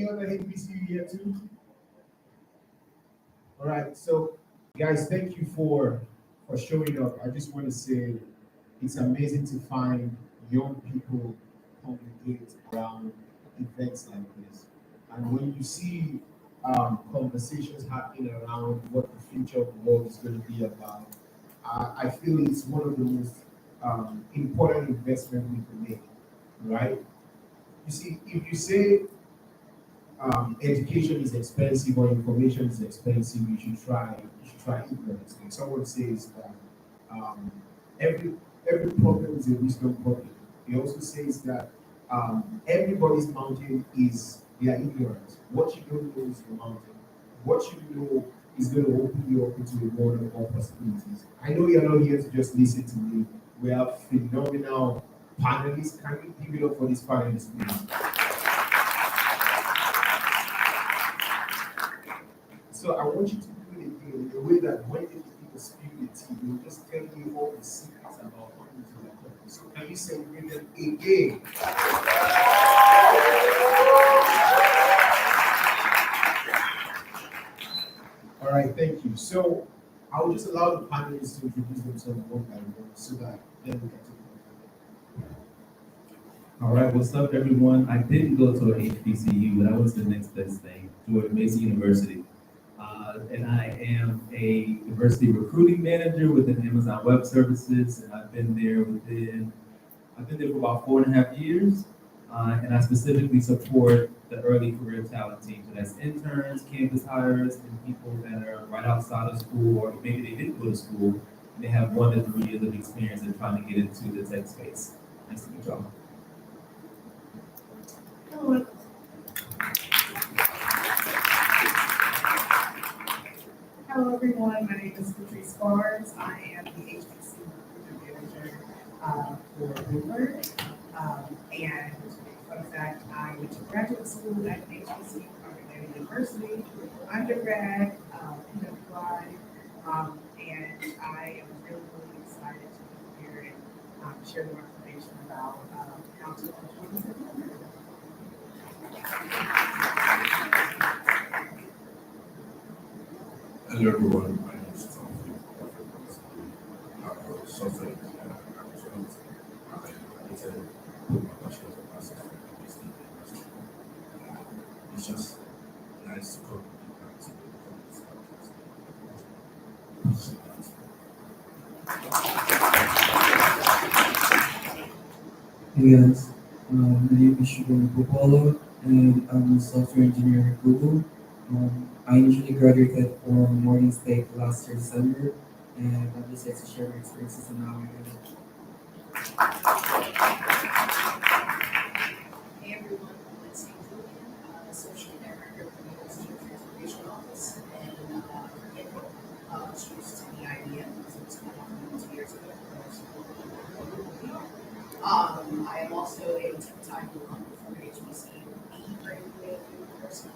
any other HBCU here too? All right, so guys, thank you for showing up. I just want to say it's amazing to find young people congregate around events like this. And when you see conversations happening around what the future of the world is going to be about, I feel it's one of the most important investment we can make, right? You see, if you say education is expensive or information is expensive, you should try ignorance. Like someone says that um, every every problem is a wisdom problem. He also says that everybody's mountain is their ignorance. What you don't know is your mountain. What you know is going to open you up into a world of all possibilities. I know you're not here to just listen to me. We have phenomenal panelists. Can we give it up for these panelists, please? So I want you to do it again in a way that when the people speak the tea, they'll just tell you all the secrets about coming to their country. So can you celebrate them again? All right, thank you. So I will just allow the panelists to introduce themselves one by one so that then we can take it. All right, what's up, everyone? I didn't go to an HBCU, but that was the next best thing, George Mason University. And I am a diversity recruiting manager within Amazon Web Services, and I've been there for about 4.5 years, and I specifically support the early career talent team. So that's interns, campus hires, and people that are right outside of school, or maybe they didn't go to school, and they have 1 to 3 years of experience in trying to get into the tech space. Nice to meet y'all. Hello. Hello, everyone. My name is Patrice Bars. I am the HBC recruitment manager for Woodward. And fun fact, I went to graduate school at HBC, Carnegie University, undergrad, PWI, and I am really, really excited to be here and share more information about how to join Hello everyone, my name is Tom. Software engineer. I completed my bachelor's and master's from UBC University. It's just nice to come back to Hey guys, my name is Shubham Gopala, and I'm a software engineer at Google. I usually graduated from Morgan State last year, December, and I'm just here to share my experiences and how I did it. Hey everyone, I'm Lindsay Julian, Associate Director for the Student Transportation Office, and introduced to the idea, so it's kind of 2 years ago. I am also a 10-time alum from HBCU, graduated university.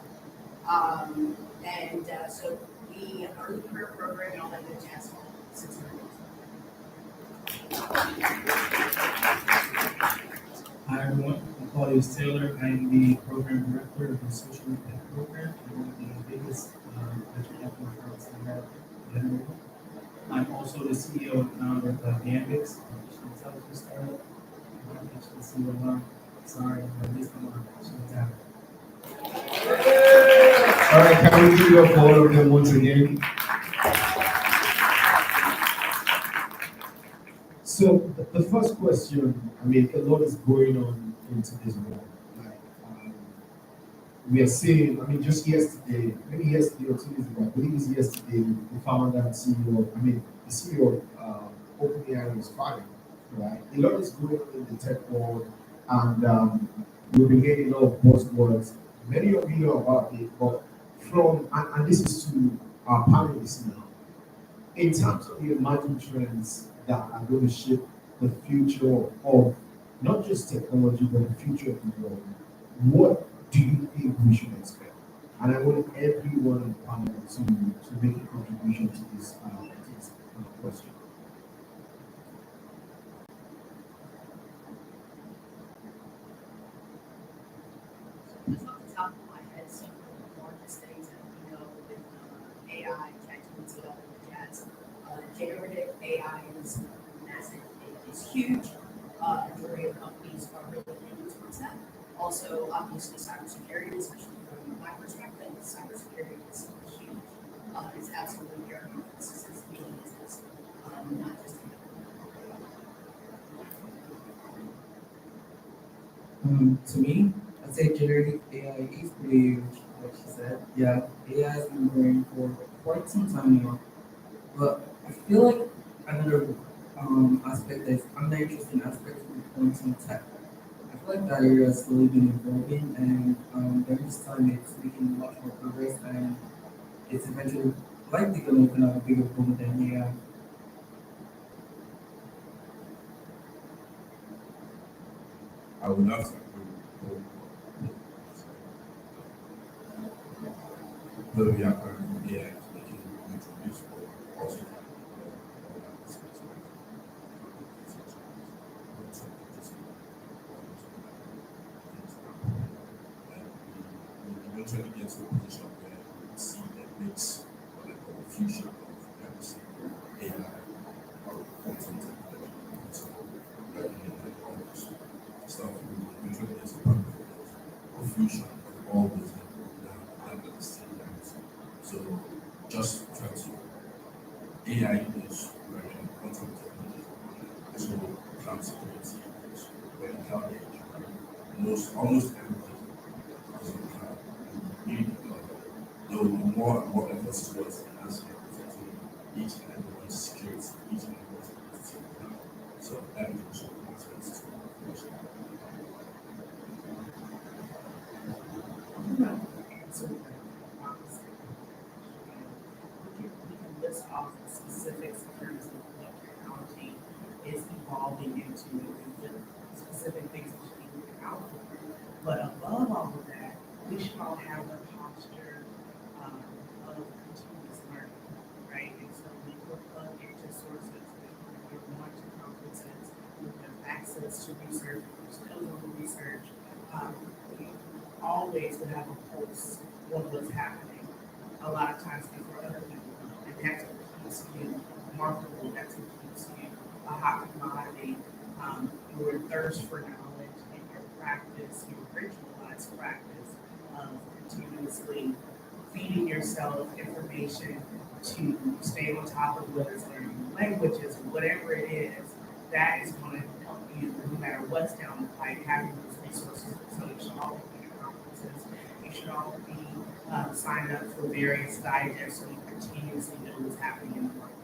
So we have our career program and all that good jazz since Hi everyone, I'm Claudius Taylor. I am the program director of the social impact program, one of the biggest venture capital firms in America. I'm also the CEO and founder of Gambix, an intelligence startup. I'm actually the CEO of Learn. Sorry, I missed the line. All right, can we give it up for all of them once again? So the first question, I mean, a lot is going on into this world. Like, we are seeing, I mean, just yesterday, maybe yesterday or 2 days ago, I believe it's yesterday, the founder and CEO, the CEO of OpenAI was fired, right? A lot is going on in the tech world, and we've been getting a lot of buzzwords. Many of you know about it, but and this is to our panelists now. In terms of the emerging trends that are going to shape the future of not just technology, but the future of the world, what do you think we should expect? And I want everyone on the panel to make a contribution to this question. Just off the top of my head, is massive. It's huge. Majority of companies are really leaning towards that. Also, obviously, cybersecurity, especially from my perspective, cybersecurity is huge. It's absolutely paramount. This is being business, not just. To me, I'd say generative AI is pretty huge, like she said. Yeah, AI has been growing for quite some time now. But I feel like another aspect that is another interesting aspect of the quantum tech. I feel like that area has slowly been evolving, and during this time, it's making much more progress, and it's eventually likely going to open up a bigger boom than AI. I would love to agree with both. Though we are currently AI is making huge use for also we eventually get to a position where we see a mix or like a fusion of everything AI or quantum technology. So learning and all this stuff we eventually get to a point of fusion of all those that at the same time. So just try to AI is learning quantum technology, so cloud security, where cloud edge, almost everything is on the cloud. You need the cloud. Though more and more emphasis was enhancing and protecting each and everyone's security, each and everyone's identity in the cloud. So that is also an aspect to information. I'm not answering that opposite. We can list off the specifics in terms of what technology is evolving into and what specific things we should be looking out for. But above all of that, we should all have a posture of continuous learning, right? And so we will plug into sources, we're going to conferences, we have access to research, we're still doing research. We always will have a pulse on what's happening a lot of times before other people know. And that's what keeps you marketable, that's what keeps you a hot commodity. Your thirst for knowledge and your practice, your ritualized practice of continuously feeding yourself information to stay on top of whether it's learning new languages or whatever it is, that is going to help you no matter what's down the pipe, having those resources. So you should all be at conferences, you should all be signed up for various digests so you continuously know what's happening in the market.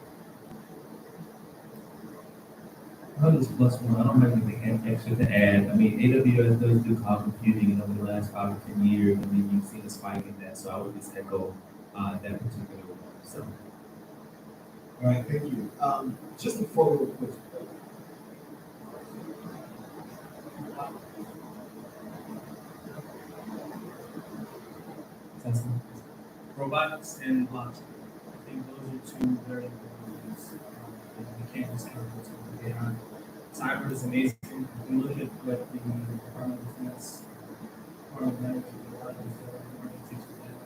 I'll just plus one. I don't have anything extra to add. I mean, AWS does do cloud computing, and over the last 5 to 10 years, I mean, you've seen a spike in that. So I would just echo that particular one. So, All right, thank you. Just to follow up with Tesla. Robotics and blockchain. I think those are two very important ones. We can't just count those two. Cyber is amazing. You can look at what the Department of Defense, Department of Energy, the Department of Energy teaches that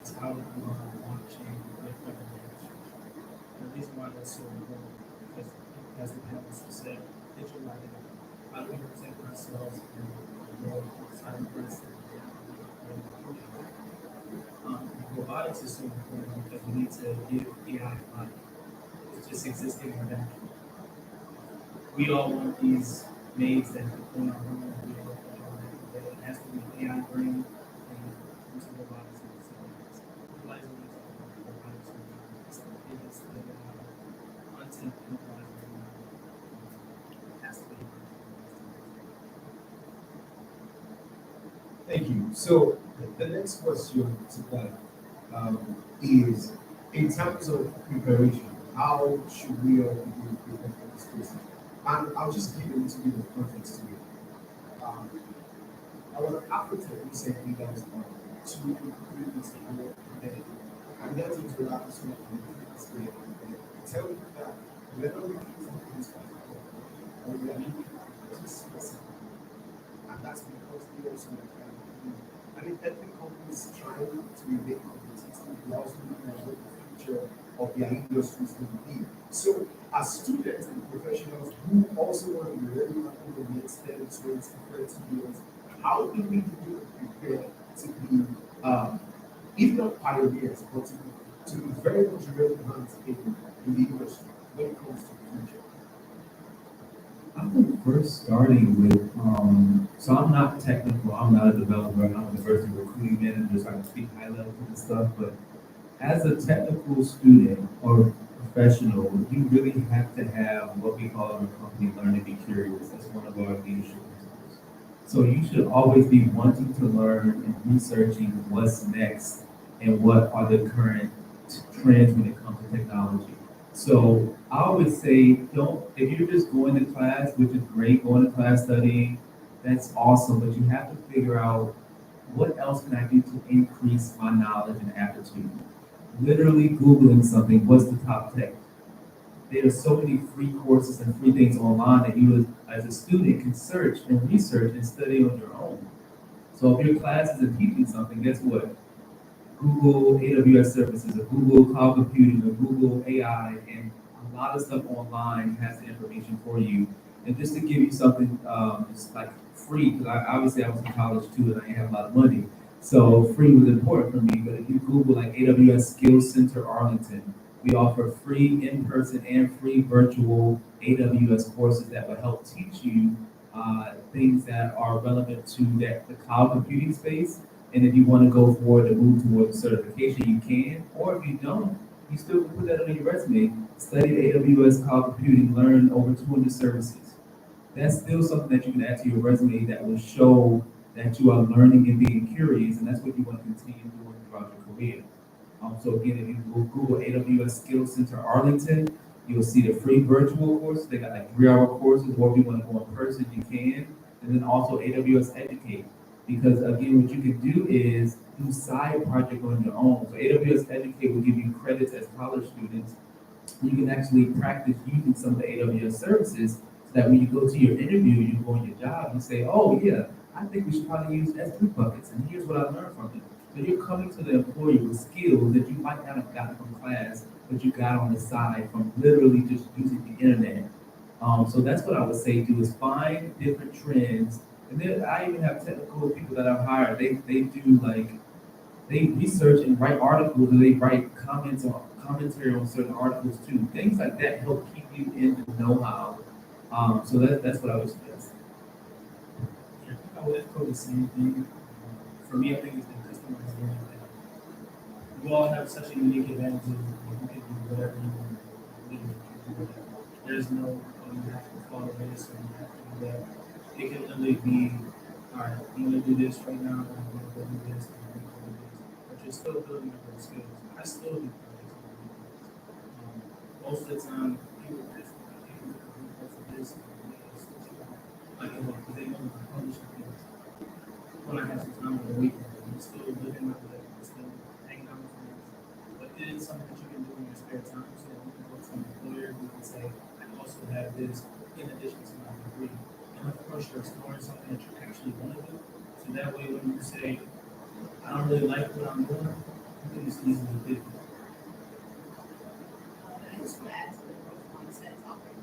it's how to do blockchain with government infrastructure. The reason why that's so important because, as the panelists have said, digital identity. How do we protect ourselves in the world of cyber threats? Robotics is so important because we need to give AI a body. It's just existing in our back. We all want these maids that perform our home. We all want that it has to be an AI brain and use of robotics in the same. Utilizing robotics is the biggest thing untapped enterprise right now. It has to be. Thank you. So the next question to that is, in terms of preparation, how should we all be prepared for this question? And I'll just give a little bit of context to it. Our Africa recently that was about 2 3 weeks ago, and I got into that so they tell you that we're not looking for this particular, but we are looking for this specific. And that's because they also are trying to do. I mean, every company is trying to remain competitive. They also looking at what the future of their industry is going to be. So, as students and professionals who also want to be ready in the next 10, 20, 30 years, how do we begin to prepare to be, if not pioneers, but to be very much relevant in the industry when it comes to the future? I think first starting with, so I'm not technical, I'm not a developer, I'm a diversity recruiting manager, so I can speak high level to this stuff, but as a technical student or professional, you really have to have what we call in our company learn to be curious. That's one of our leadership principles. So you should always be wanting to learn and researching what's next and what are the current trends when it comes to technology. So I always say, don't, if you're just going to class, which is great, going to class studying, that's awesome, but you have to figure out what else can I do to increase my knowledge and aptitude. Literally Googling something, what's the top tech? There are so many free courses and free things online that you as a student can search and research and study on your own. So if your class isn't teaching something, guess what? Google AWS services, or Google Cloud Computing, or Google AI, and a lot of stuff online has the information for you. And just to give you something, just like free, because obviously I was in college too, and I didn't have a lot of money, so free was important for me. But if you Google like AWS Skills Center Arlington, we offer free in-person and free virtual AWS courses that will help teach you things that are relevant to the cloud computing space, and if you want to go forward and move towards certification, you can. Or if you don't, you still can put that on your resume. Study AWS Cloud Computing, learn over 200 services. That's still something that you can add to your resume that will show that you are learning and being curious, and that's what you want to continue doing throughout your career. So again, if you Google AWS Skills Center Arlington, you'll see the free virtual courses. They got like 3-hour courses, or if you want to go in person, you can. And then also AWS Educate. Because again, what you can do is do side project on your own. So AWS Educate will give you credits as college students. You can actually practice using some of the AWS services so that when you go to your interview, you go on your job, you say, oh yeah, I think we should probably use S3 buckets, and here's what I learned from it. So you're coming to the employer with skills that you might not have gotten from class, but you got on the side from literally just using the internet. So that's what I would say do is find different trends. And then I even have technical people that I've hired. They do like they research and write articles, or they write commentary on certain articles too. Things like that help keep you in the know-how. So that's what I would suggest. Yeah, I would echo the same thing. For me, I think it's the customized learning. We all have such a unique advantage. You can do whatever you want. Literally, you can do whatever. There's no, oh, you have to follow this or you have to do that. It can literally be, all right, I'm going to do this right now, I'm going to go do this, I'm going to go do this. But you're still building up those skills. I still do projects on the weekends. Most of the time, people just, people do for this, I give up because they know my publishing things. When I have some time on the weekend, I'm still living my life, I'm still hanging out with friends. But it is something that you can do in your spare time so that you can go to an employer who can say, I also have this in addition to my degree. And of course, you're exploring something that you actually want to do. So that way, when you say, I don't really like what I'm doing, you can just easily do it. I just want to add to the growth mindset topic.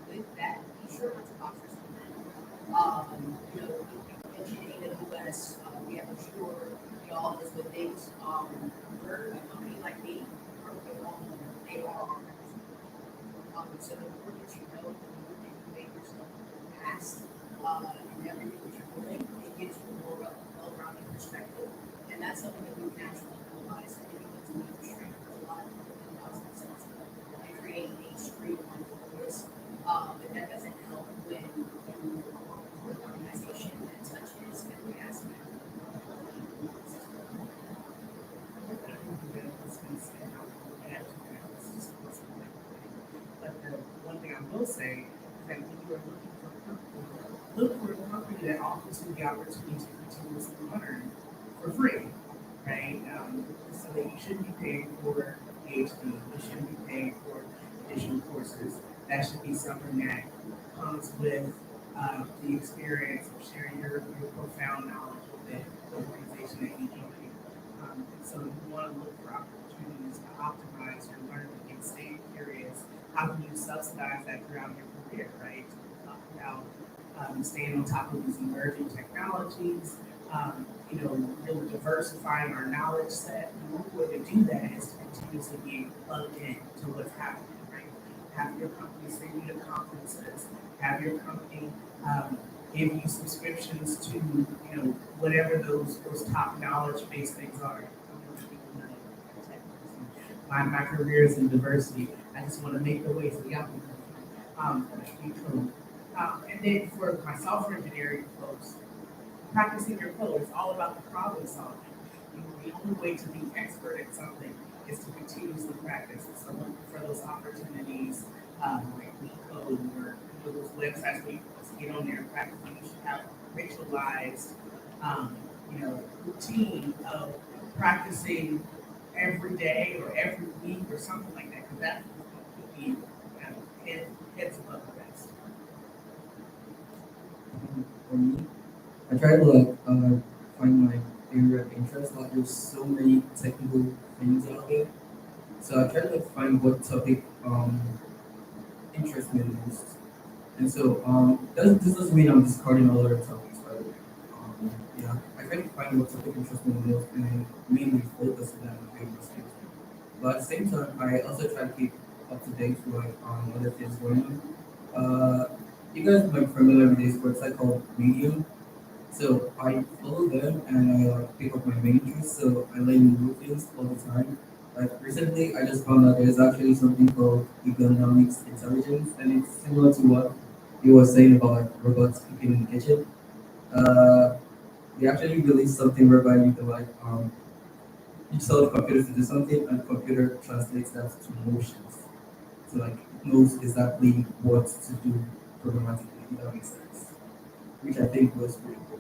With that, be sure not to box yourself in. You mentioned AWS. We have to sure we all this with things. We're a company like me, we're all they are. So the more that you know, the more that you make yourself past and everything that you're doing, it gives you a more well-rounded perspective. And that's something that we can actually utilize in the industry. There's a lot of people in themselves and create a streamlined focus. But that doesn't help when you work for an organization that touches every aspect of the But the one thing I will say is that when you are looking for a company, look for a company that offers you the opportunity to continuously learn for free, right? So that you shouldn't be paying for PhD, you shouldn't be paying for additional courses. That should be something that comes with the experience of sharing your profound knowledge with the organization that you join. So you want to look for opportunities opportunities to optimize your learning and stay curious. How can you subsidize that throughout your career, right? Talk about staying on top of these emerging technologies, really diversifying our knowledge set. And one way to do that is to continuously be plugged in to what's happening, right? Have your company send you to conferences, have your company give you subscriptions to, whatever those top knowledge-based things are. My career is in diversity. I just want to make the way so y'all can be cool. And then for my software engineering folks, practicing your code, it's all about the problem solving. The only way to be expert at something is to continuously practice. So look for those opportunities, like code or those websites where you can get on there and practice. You should have ritualized, routine of practicing every day or every week or something like that, because that could be kind of heads above the rest. For me, I try to find my area of interest. Like there's so many technical things out there, so I try to find what topic interests me the most. And so this doesn't mean I'm discarding other topics, by the way. Yeah, I try to find what topic interests me the most and then mainly focus on that and build my skills. But at the same time, I also try to keep up to date with other things going on. You guys might be familiar with this website called Medium. So I follow them and I pick up my main interests. So I learn new things all the time. Like recently, I just found out there's actually something called economics intelligence, and it's similar to what you were saying about like robots cooking in the kitchen. Uh, they actually released something whereby you can you tell the computer to do something, and the computer translates that to motions. So like it knows exactly what to do programmatically. If that makes sense, which I think was pretty cool.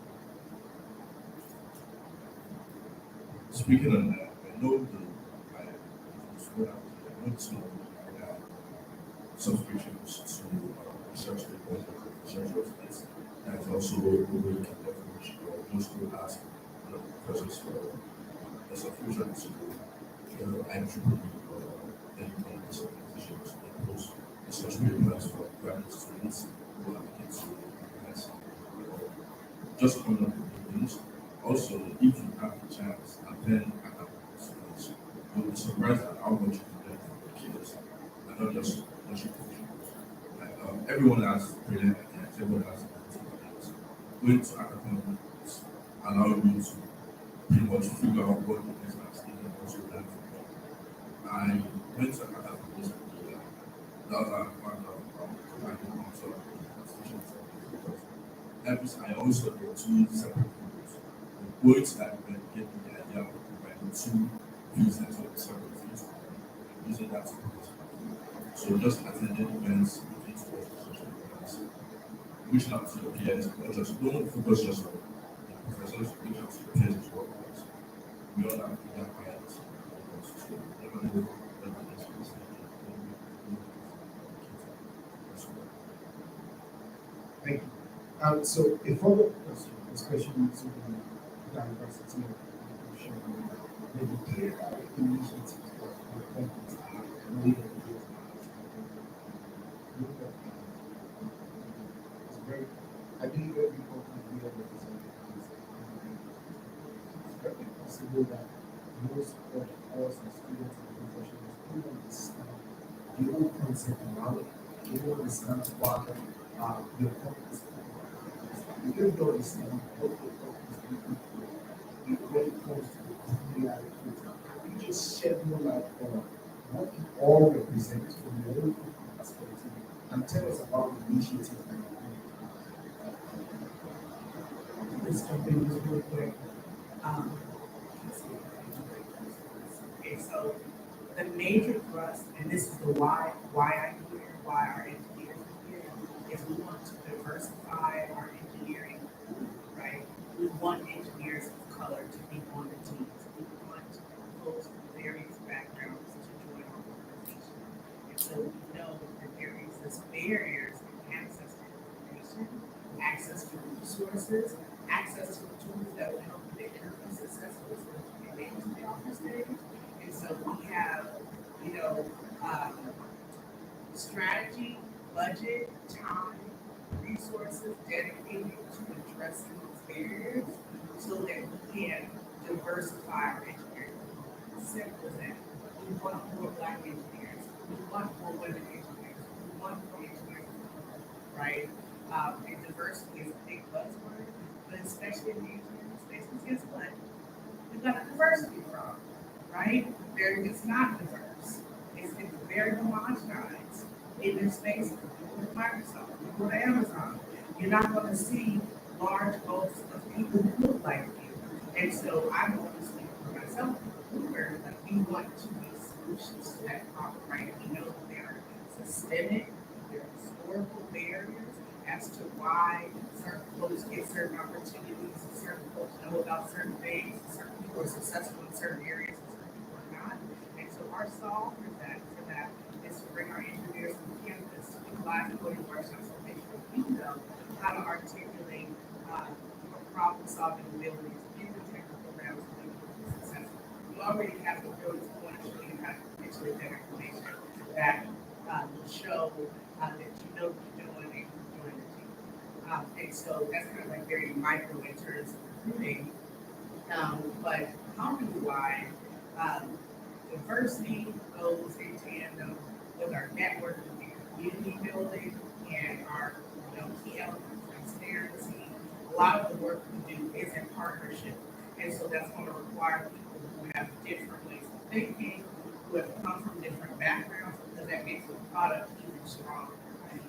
Speaking of that, I know I when I went to subscriptions to research papers and research websites. That's also where you can leverage or just to ask professors for a subscription to IEEE or any of these organizations and post research papers for graduate students who are looking to invest or just coming up with new things. Also, if you have the chance, attend academic schools. You'll be surprised at how much you can learn from the kids, and not just your professionals. Like everyone has brilliant ideas, everyone has creative ideas. Going to academic schools allow you to pretty much figure out what the business is and also learn from them. I went to academic schools and that was how I found out I can also institutions because I also got two separate groups. Words that when get the idea of providing two business or separate things and using that to create. So just attending events, looking towards the social events, reaching out to your peers, not just don't focus just on the professors, reach out to your peers as well because we all have bigger clients so never know what the next one is Thank you. So a follow-up question, especially to the diversity of inclusion, maybe clear initiatives or companies are leading the it's very, I believe every company we are represented is very possible that most of us as students and professionals don't understand the whole concept around it. They don't understand what your companies you really don't understand what your companies do when it comes to the AI. Can you just shed more light on what you all represent from your own company perspective and tell us about the initiatives that you're doing? Let's jump in just real quick. Okay, so the major thrust, and this is the why I'm here, why our engineers are here, is we want to diversify our engineering pool, right? We want engineers of color to be on the teams. We want folks from various backgrounds to join our organization. And so we know that there exists barriers in access to information, access to resources, access to the tools that will help make them successful so that they can manage the office stage. And so we have, you know, um, strategy, budget, time, resources dedicated to addressing these barriers so that we can diversify our engineering. Simple as that. We want more black engineers. We want more women engineers. We want more engineers, right? And diversity is a big buzzword, but especially in the engineering space, because guess what? We've got a diversity problem, right? It's not diverse. It's very homogenized in their spaces. With Microsoft, with Amazon, you're not going to see large groups of people who look like you. And so I'm going to speak for myself, where like we want to be solutions to that problem, right? We know that there are systemic, there are historical barriers as to why certain folks get certain opportunities, certain folks know about certain things, certain people are successful in certain areas, and certain people are not. And so our solve for that is to bring our engineers to campus to do live coding workshops so make sure we know how to articulate problem-solving abilities in the technical programs so that we can be successful. We already have the ability to want to show you how to potentially get information that will show that you know what you're doing and you're doing the team. And so that's kind of like very micro in terms of recruiting. But company-wide, diversity goes in tandem with our networking and community building and our key elements of transparency. A lot of the work we do is in partnership. And so that's going to require people who have different ways of thinking, who have come from different backgrounds, because that makes the product even stronger.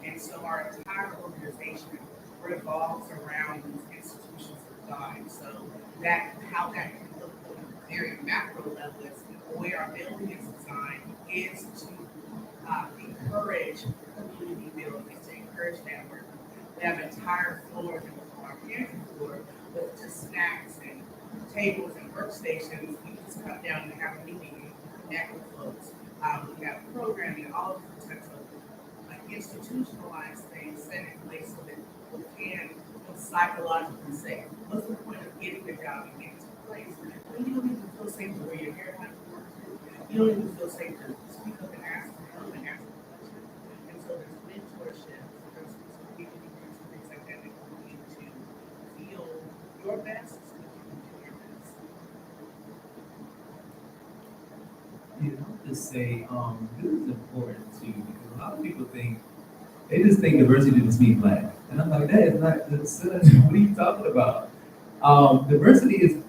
And so our entire organization revolves around these institutions of thought. So that how that can look on a very macro level is the way our building is designed is to encourage community building, to encourage networking. We have entire floors in our pantry floor with just snacks and tables and workstations. You just come down and have a meeting and connect with folks. We have programming, all of the types of institutionalized things set in place so that people can feel psychologically safe. What's the point of getting the job and getting to the place when you don't even feel safe to wear your hair out of work? You don't even feel safe to speak up and ask for help and ask for questions. And so there's mentorship, there's community groups and things like that that can you to feel your best so that you can do your best. Yeah, I'll just say, this is important too, because a lot of people they just think diversity just means black. And I'm like, that is not, what are you talking about? Diversity is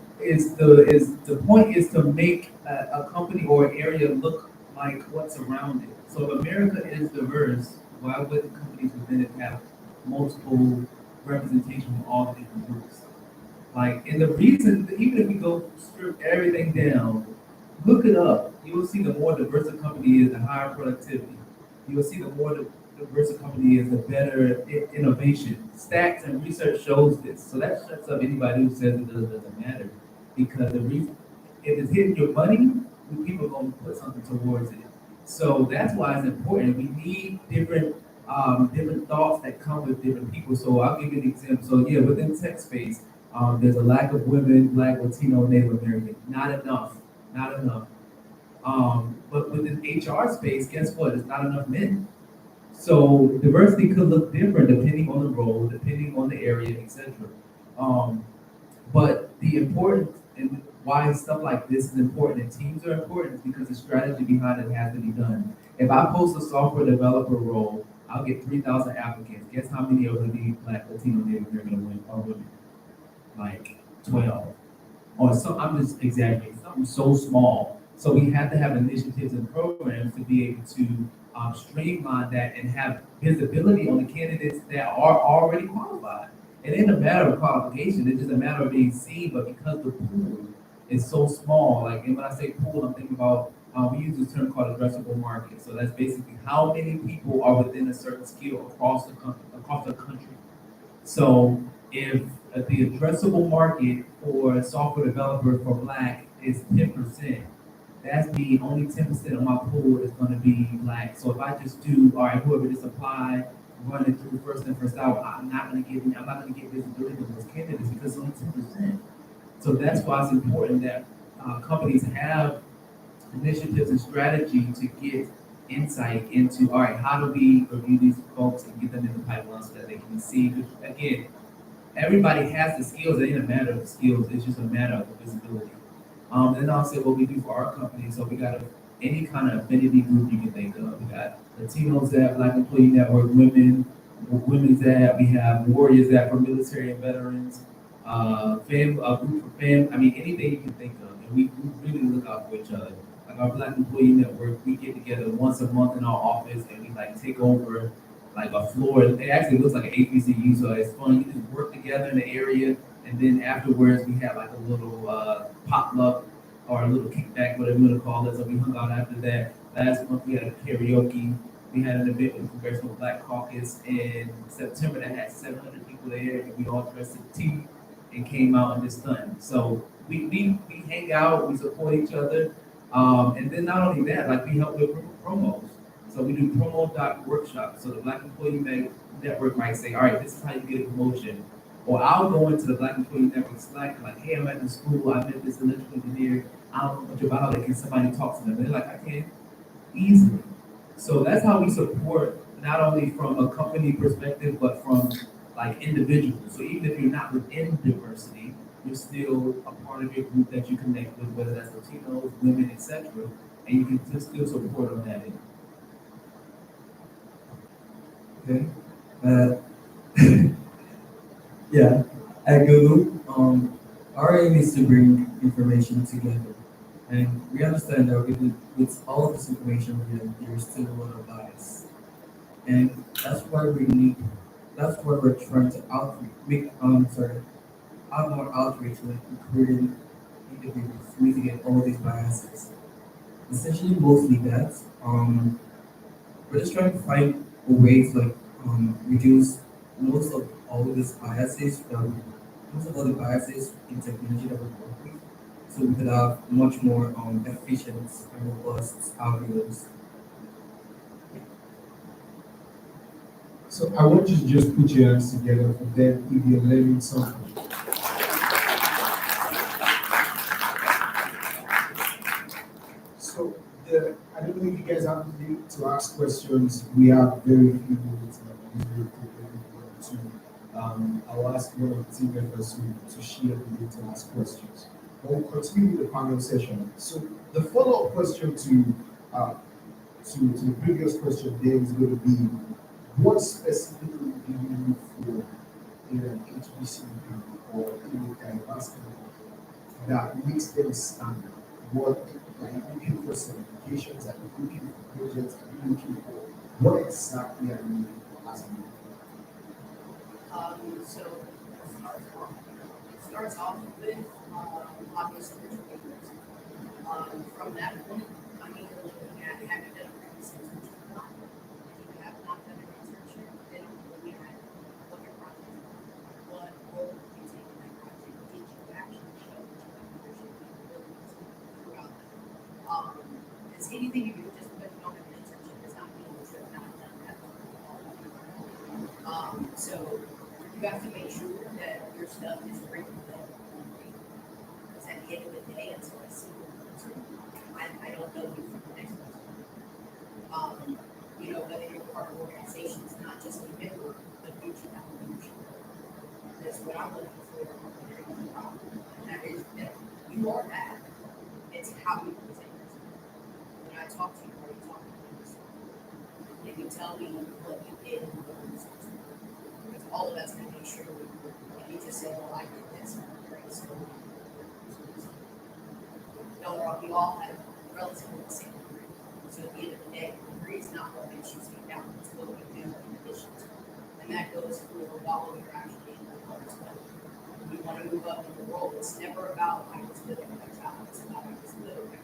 the point is to make a company or an area look like what's around it. So if America is diverse, why would companies within it have multiple representation from all the different groups? Like, and the reason, even if we go strip everything down, look it up. You will see the more diverse a company is, the higher productivity. You will see the more diverse a company is, the better innovation. Stats and research shows this. So that shuts up anybody who says it doesn't matter. Because the reason, if it's hitting your money, people are going to put something towards it. So that's why it's important. We need different thoughts that come with different people. So I'll give you an example. So yeah, within tech space, there's a lack of women, Black, Latino, Native American. Not enough. Not enough. But within HR space, guess what? It's not enough men. So diversity could look different depending on the role, depending on the area, etc. Um, but the importance and why stuff like this is important and teams are important is because the strategy behind it has to be done. If I post a software developer role, I'll get 3,000 applicants. Guess how many are going to be Black, Latino, Native American or women? Like 12. Or so I'm just exaggerating, something so small. So we have to have initiatives and programs to be able to streamline that and have visibility on the candidates that are already qualified. It ain't a matter of qualification, it's just a matter of being seen, but because the pool is so small, like, and when I say pool, I'm thinking about, we use this term called addressable market. So that's basically how many people are within a certain skill across the country. So if the addressable market for a software developer for Black is 10%, that's mean only 10% of my pool is going to be Black. So if I just do, all right, whoever just apply, run it through first in, first out, I'm not going to get visibility to those candidates because it's only 10%. So that's why it's important that companies have initiatives and strategy to get insight into, all right, how do we review these folks and get them in the pipeline so that they can see, again, everybody has the skills. It ain't a matter of the skills. It's just a matter of the visibility. And then I'll say what we do for our company. So we got any kind of affinity group you can think of. We got Latinos at Black Employee Network, women's at, we have warriors at for military and veterans, a group for I mean, anything you can think of. And we really look out for each other. Like our Black Employee Network, we get together once a month in our office and we like take over like a floor. It actually looks like an APCU, so it's fun. You just work together in the area, and then afterwards we have like a little potluck or a little kickback, whatever you want to call it. So we hung out after that. Last month we had a karaoke. We had an event with the Congressional Black Caucus in September that had 700 people there, and we all dressed in tea and came out and just done. So we hang out, we support each other, and then not only that, like we help with promos. So we do promo doc workshops. So the Black Employee Network might say, all right, this is how you get a promotion. Or I'll go into the Black Employee Network Slack, like, hey, I'm at the school, I met this electrical engineer, I don't know much about it, can somebody talk to them? And they're like, I can, easily. So that's how we support, not only from a company perspective, but from like individuals. So even if you're not within diversity, you're still a part of your group that you connect with, whether that's Latinos, women, etc. And you can just still support on that end. Okay. Yeah, at Google, our aim is to bring information together. And we understand that with all of this information, there's still a lot of bias. And that's why we're trying to have more outreach, like recruiting individuals to mitigate all these biases. Essentially, mostly that. We're just trying to find a way to reduce most of all these biases most of all the biases in technology that we work with, so we could have much more efficient and robust algorithms. So I want you to just put your hands together for them if you're learning something. So I don't know if you guys have to ask questions. We have very few minutes now. Very quickly I'll ask one of the team members to share the need to ask questions. But we'll continue with the panel session. So the follow-up question to the previous question there is going to be, what specifically do you look for in an HBCU or in a diversity that makes them stand? What are you looking for certifications? Are you looking for projects? Are you looking for what exactly are you looking for as a leader? So it starts off with obviously the papers. From that point, I'm either looking at have you done a previous internship or not. If you have not done an internship, then I'm looking at what your project is. What role did you take in that project? Did you actually show that you have leadership capabilities throughout that? It's anything you do just because you don't have an internship does not mean that you have not done that. So you have to make sure that your stuff is written well. Because at the end of the day, until I see I don't know you from the next person. Whether you're part of organizations, not just a member, but you should have leadership. That's what I'm looking for. And that is that you are that. It's how you present yourself. When I talk to you, are you talking to yourself? If you tell me what you did and what you did, because all of that's going to make sure if you just say, well, I did this, great, so don't wrong, we all have relatively the same degree. So at the end of the day, the degree is not what makes you stand out, it's what you do in addition to. And that goes for while you're actually in the role as well. You want to move up in the role, it's never about I was good at my job, it's about I was good at my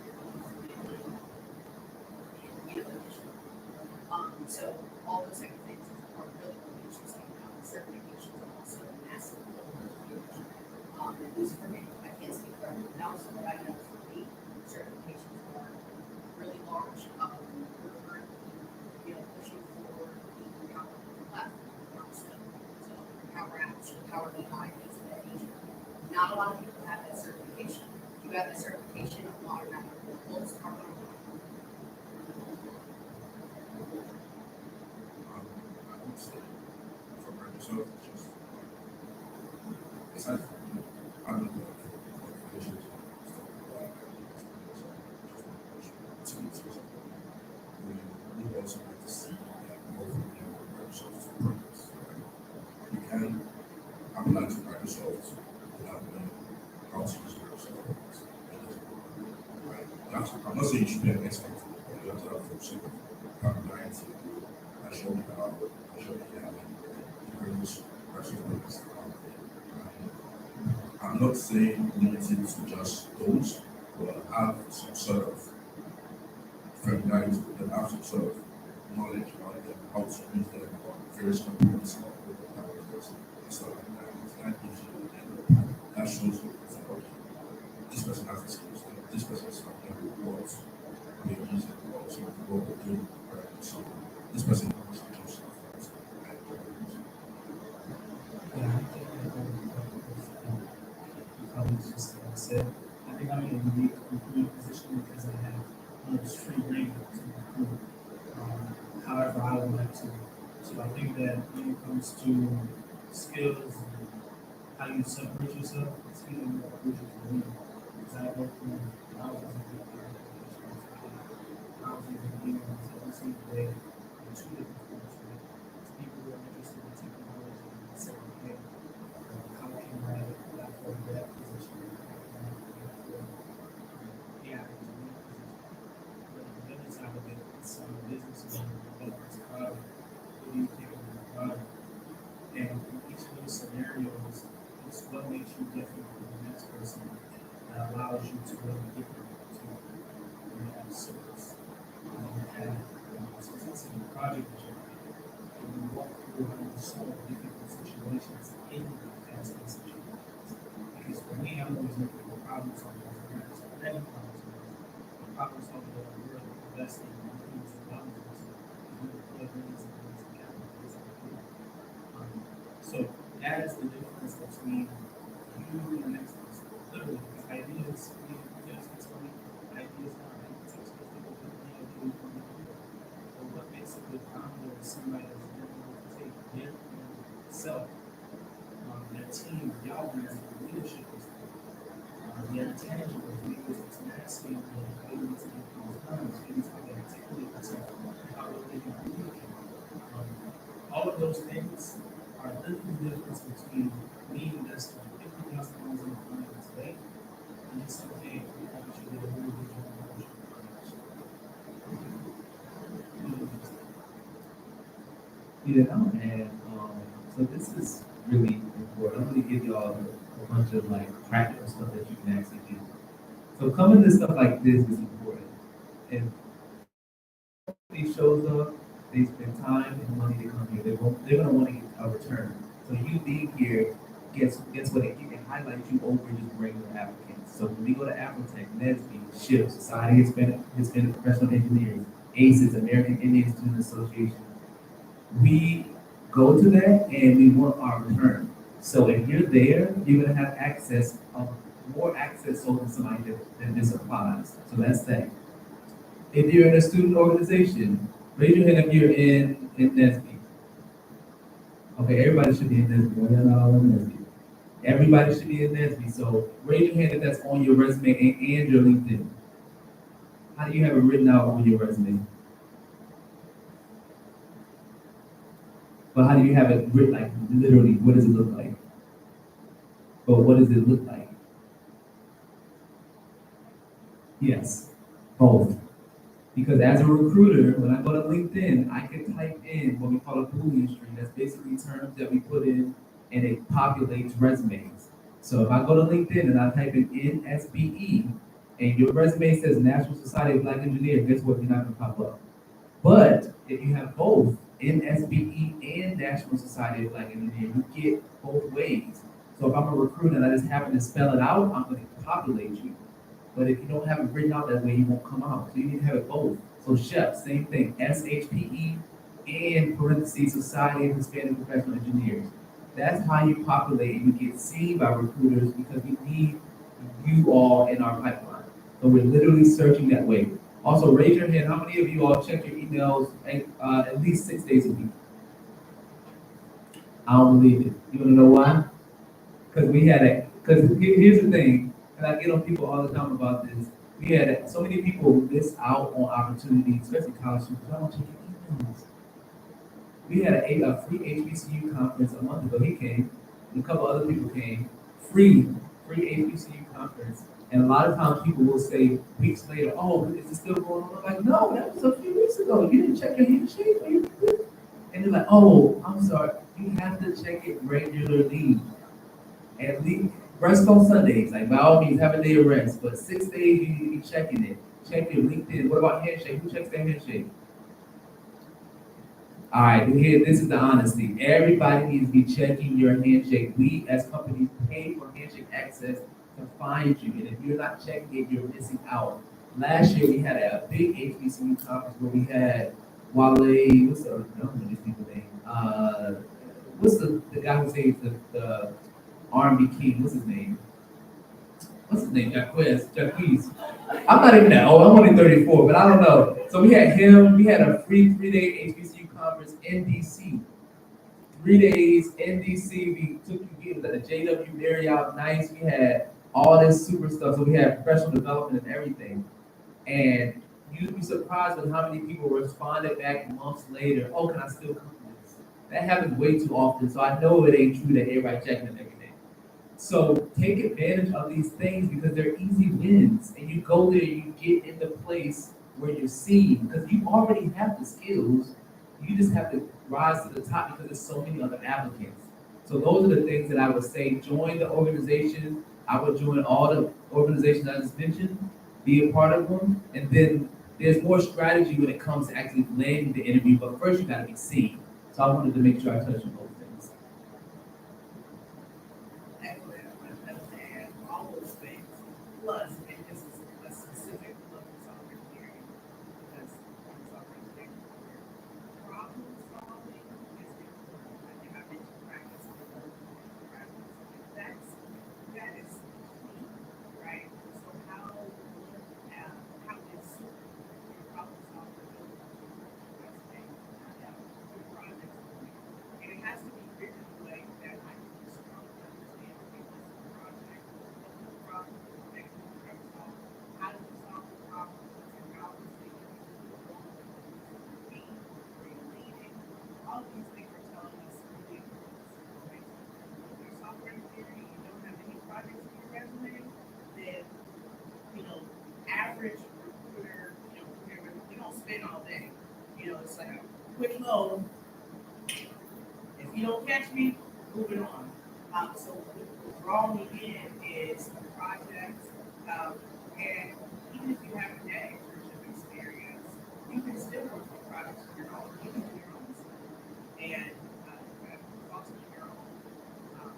so all those type of things are really what makes you stand out. Certifications are also a massive at least for me, I can't speak for everyone else, but I know for me, certifications are really large. We're currently, pushing for the Power Platform, so Power Apps, Power BI, things of that nature. Not a lot of people have that certification. You You have the certification of modern applicable are I would say for Microsoft, just aside from I don't know qualifications and stuff like that, we also have to see that both of them are Microsoft's progress. Right? You can apply to Microsoft without knowing how to use Microsoft. Right? I'm not saying you should be an expert, but you have to have some sort of familiarity and show me how, and show me how various Microsoft out there. I'm not saying limited to just those, but have some sort of familiarity with them, have some sort of knowledge about them, how to use them on various components of the characters and stuff like that. That gives you an end. That shows you it's like, okay, this person has the skills, this person is familiar with what they're using, or some of what they're doing, right? So this person knows how to do stuff. Yeah, I think colleagues just said, I think I'm in a unique recruiting position because I have almost free reign to recruit however I would like to. So I think that when it comes to skills and how you separate yourself, it's even more crucial for me. Because I work in thousands of people, thousands of emails every single day in two different forms, right? It's people who are interested in technology and saying, hey, how can I apply for that position? How can I apply for AI engineering position? But on the other side of it, it's business owner, whether it's product, what do you think of the product? And in each of those scenarios, it's what makes you different from the next person that allows you to really get them to have service. You have success in the project that you're in. And you walk through how you solve difficult situations in fast-paced situations. Because for me, I'm always looking for problem solvers. And that's already problem solvers. The problem solvers that are worth investing millions of dollars into. You deploy millions and millions of capital. So that is the difference between you and the next person. Literally, because ideas, you guys can tell me, ideas are right. Such people put the ideas on the table. But what makes a good founder is somebody that's willing to take their self, their team, y'all as leadership is their tangible because it's nasty and how you need to get things done. So you need to articulate yourself, how they can communicate. All of those things are literally the difference between me investing $50,000 in a client today and just saying, hey, I think you did a really good job on your project. And so this is really important. I'm going to give y'all a bunch of like practical stuff that you can actually do. So coming to stuff like this is important. And he shows up, they spend time and money to come here. They're gonna want to get a return. So you being here, guess what? It can highlight you over just regular applicants. So when we go to Afrotech, NESB, SHIP, Society of Hispanic Professional Engineers, ACES, American Indian Student Association, we go to that and we want our return. So if you're there, you're gonna have access of more access over somebody that this applies. So that's that. If you're in a student organization, raise your hand if you're in NESB. Okay, everybody should be in NESB. Well, you're not all in NESB. Everybody should be in NESB. So raise your hand if that's on your resume and your LinkedIn. How do you have it written out on your resume? But how do you have it written, like literally, what does it look like? But what does it look like? Yes, both. Because as a recruiter, when I go to LinkedIn, I can type in what we call a Boolean string. That's basically terms that we put in and it populates resumes. So if I go to LinkedIn and I type in NSBE and your resume says National Society of Black Engineers, guess what? You're not gonna pop up. But if you have both NSBE and National Society of Black Engineers, you get both ways. So if I'm a recruiter and I just happen to spell it out, I'm gonna populate you. But if you don't have it written out that way, you won't come out. So you need to have it both. So chef, same thing, SHPE and parentheses Society of Hispanic Professional Engineers. That's how you populate and you get seen by recruiters because we need you all in our pipeline. So we're literally searching that way. Also, raise your hand. How many of you all check your emails at least 6 days a week? I don't believe it. You wanna know why? Because we had a, because here's the thing, and I get on people all the time about this. We had so many people miss out on opportunities, especially college students. I don't check your emails. We had a free HBCU conference a month ago. He came, and a couple other people came. Free, free HBCU conference. And a lot of times people will say weeks later, "Oh, is it still going on?" I'm like, "No, that was a few weeks ago. You didn't check your handshake, or you did?" And they're like, "Oh, I'm sorry. You have to check it regularly. At least rest on Sundays. Like by all means, have a day of rest. But 6 days you need to be checking it. Check your LinkedIn. What about handshake? Who checks their handshake? All right, here, this is the honesty. Everybody needs to be checking your handshake. We as companies pay for handshake access to find you. And if you're not checking it, you're missing out. Last year, we had a big HBCU conference where we had Wale, what's the, I don't know these people's name. What's the guy who saves the R&B king? What's his name? What's his name? Jacquez. I'm not even that old. I'm only 34, but I don't know. So we had him. We had a free 3-day HBCU conference in DC. 3 days in DC. We took you in the JW Marriott Nice. We had all this super stuff. So we had professional development and everything. And you'd be surprised with how many people responded back months later. Oh, can I still come to this? That happens way too often. So I know it ain't true that everybody checking and everything. So take advantage of these things because they're easy wins. And you go there, you get in the place where you're seen because you already have the skills. You just have to rise to the top because there's so many other applicants. So those are the things that I would say. Join the organization. I would join all the organizations I just mentioned, be a part of them, and then there's more strategy when it comes to actually landing the interview. But first, you got to be seen. So I wanted to make sure I touched on both things. Excellent. I understand all those things. Plus, and this is a specific look at software engineering because software engineering problem solving is important. I think I mentioned practice and practice. That is key, right? So how is your problem solving resume, your project, and it has to be written in a way that I can strongly understand okay, this is the project, what's the problem, next one we're gonna solve. How do we solve the problem? What technology is where you're leading? All of these things are telling us really important information. If you're software engineering and you don't have any projects in your resume, then average recruiter, whatever, we don't spend all day. It's like a quick load. If you don't catch me, moving on. So what draw me in is the project, and even if you have a day internship experience, you can still work on projects on your own, even on your own. And foster your own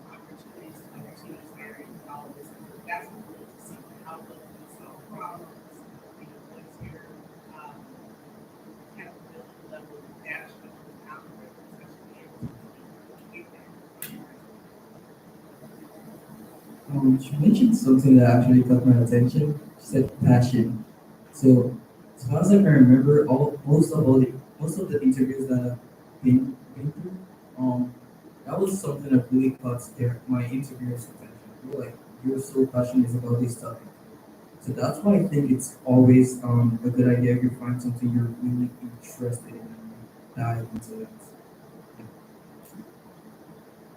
opportunities to continue experience all of this. That's what we need to see. How well you solve problems, what's your capability level, dashboard, algorithms that you'll be able to get there. She mentioned something that actually caught my attention. She said passion. So, as far as I can remember, most of the interviews that I've been through, that was something that really caught my interviewer's attention. They were like, "You're so passionate about this topic." So that's why I think it's always a good idea if you find something you're really interested in and dive into it.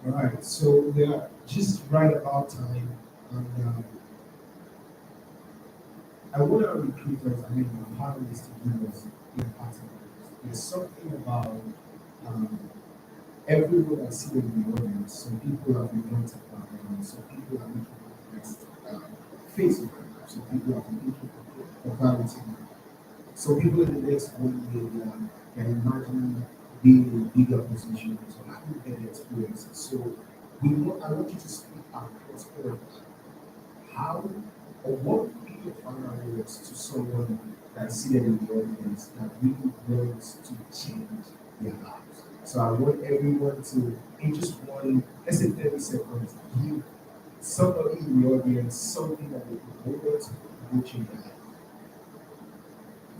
All right, so we are just right about time, and I want our recruiters, I mean, our panelists to give us their partners. There's something about um, everyone I see in the audience. Some people have been wanting background, some people are looking for the next phase of their life, some people are looking for clarity. So people in the next 1 year can imagine being in a bigger position, so having better experiences. So I want you to speak across all of that. How or what would be your final words to someone that's seated in the audience that really wants to change their lives? So I want everyone to, in just one, let's say 30 seconds, give somebody in the audience something that they could hold on to and change their life?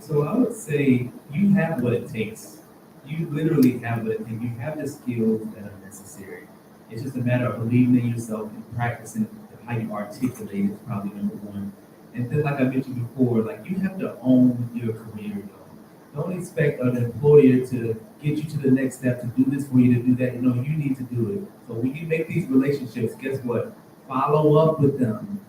So I would say you have what it takes. You literally have what it takes. You have the skills that are necessary. It's just a matter of believing in yourself and practicing how you articulate is probably number one. And then, like I mentioned before, like you have to own your career. Though. Don't expect an employer to get you to the next step to do this for you to do that. No, you need to do it. So when you make these relationships, guess what? Follow up with them.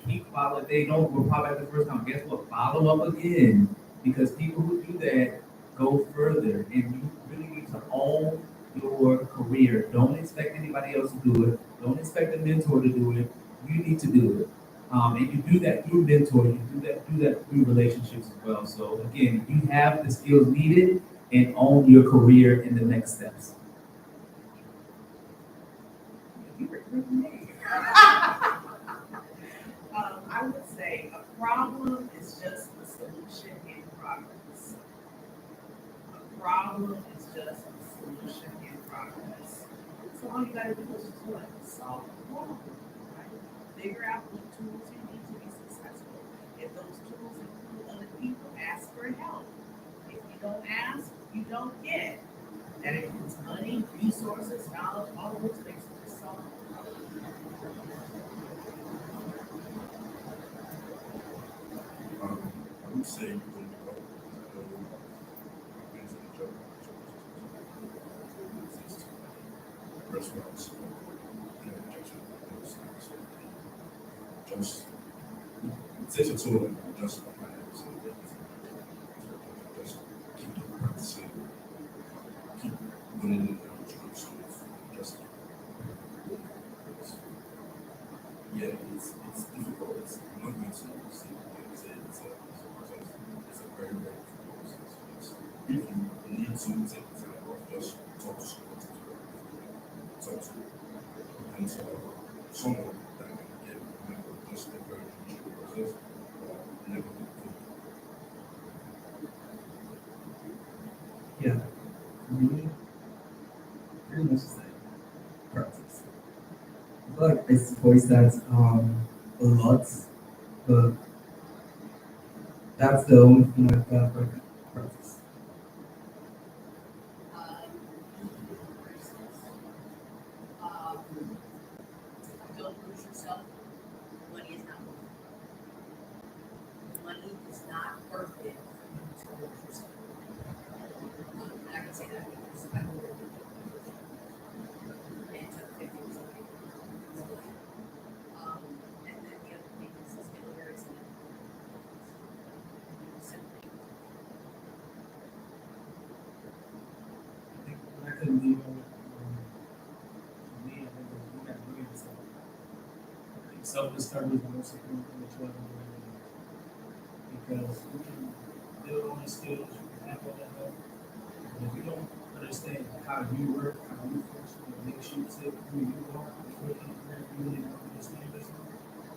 Keep following. They don't reply back the first time. Guess what? Follow up again because people who do that go further, and you really need to own your career. Don't expect anybody else to do it. Don't expect a mentor to do it. You need to do it. And you do that through mentor. You do that through relationships as well. So again, you have the skills needed and own your career in the next steps. I would say a problem is just a solution in progress. A problem is just a solution in progress. So all you gotta do is just what? Solve the problem, right? Figure out what tools you need to be successful. If those tools include other people, ask for help. If you don't ask, you don't get. That includes money, resources, knowledge, all of those things to just solve the problem. I would say from the go, I know I've been to the job, restaurants, just take a tool and just apply it. So just keep practicing, keep winning in the troops, just yeah, it's difficult. It's not going to see it's a very, very difficult process. If you need to take the time off, just talk to someone, talk to and so someone that can get just encourage you through the process, never be Yeah, for me, pretty much the same. Practice. I feel like I voice that a lot, but that's the only thing I've got for practice. Don't lose yourself. Money is not worth it. Money is not worth it to lose yourself. And I can say that because I know it. And took 50 something. And then the other thing is still very simple. Simply. I think what I couldn't leave on for me, I think was you got to believe in yourself. I think self-discovery is the most important thing that you ever do in your life. Because you can build on your skills, you can have all that help. But if you don't understand how you work, how you function, what makes you tick, who you are, before you really don't understand yourself,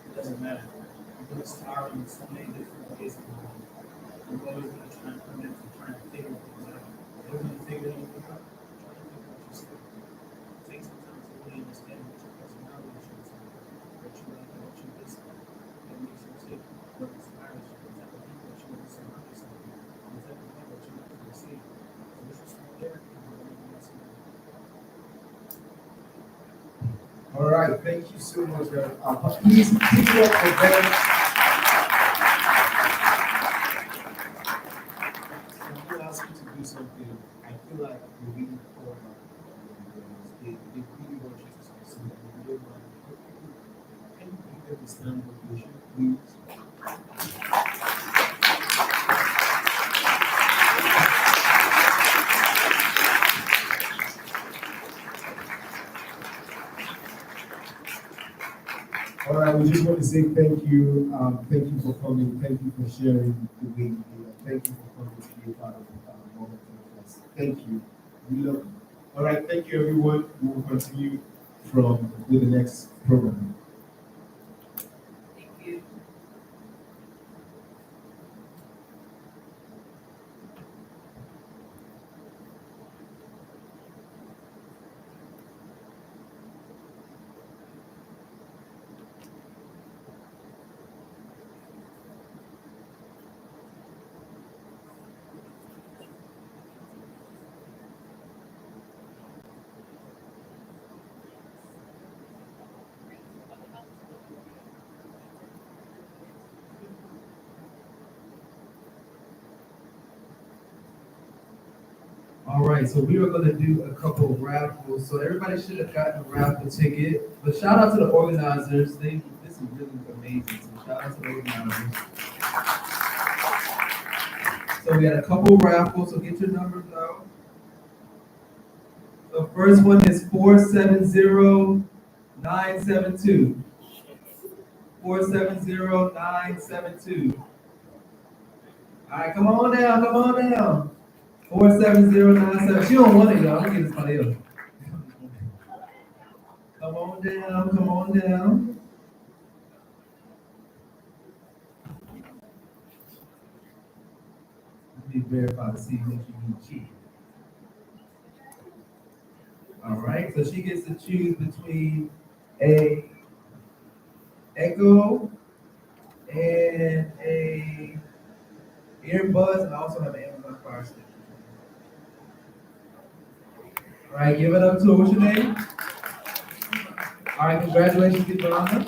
it doesn't matter. Because it's hard in so many different ways in life. You're always going to try and come in and try and figure things out. You're going to figure anything out. Try to figure out yourself. Take some time to really understand what your personality is, what you like, what you dislike, what makes you tick, what inspires you, what type of people that you want to surround yourself with, what type of people that you like to receive. So this is from there, and we're going to do something. All right, thank you so much. Please keep it up for them. I'm going to ask you to do something. I feel like we really call out they really want you to succeed. And if you don't mind, can you give them the stand ovation, please? All right, we just want to say thank you. Thank you for coming. Thank you for sharing the way you do it. Thank you for coming to be a part of Moment TechFest. Thank you. We love you. All right, thank you, everyone. We will continue with the next program. Thank you. right, so we are gonna do a couple of raffles. So everybody should have gotten a raffle ticket. But shout out to the organizers. This is really amazing. So shout out to the organizers. So we had a couple raffles, so get your numbers out. The first one is 470972. 470972. All right, come on down, come on down. 47097. She don't want it, y'all. I'm gonna get somebody else. Come on down, come on down. Let me verify to see if you need cheat. All right, so she gets to choose between a Echo and a earbuds, and I also have an Amazon Fire Stick. All right, give it up to her. What's your name? All right, congratulations, Yvonne.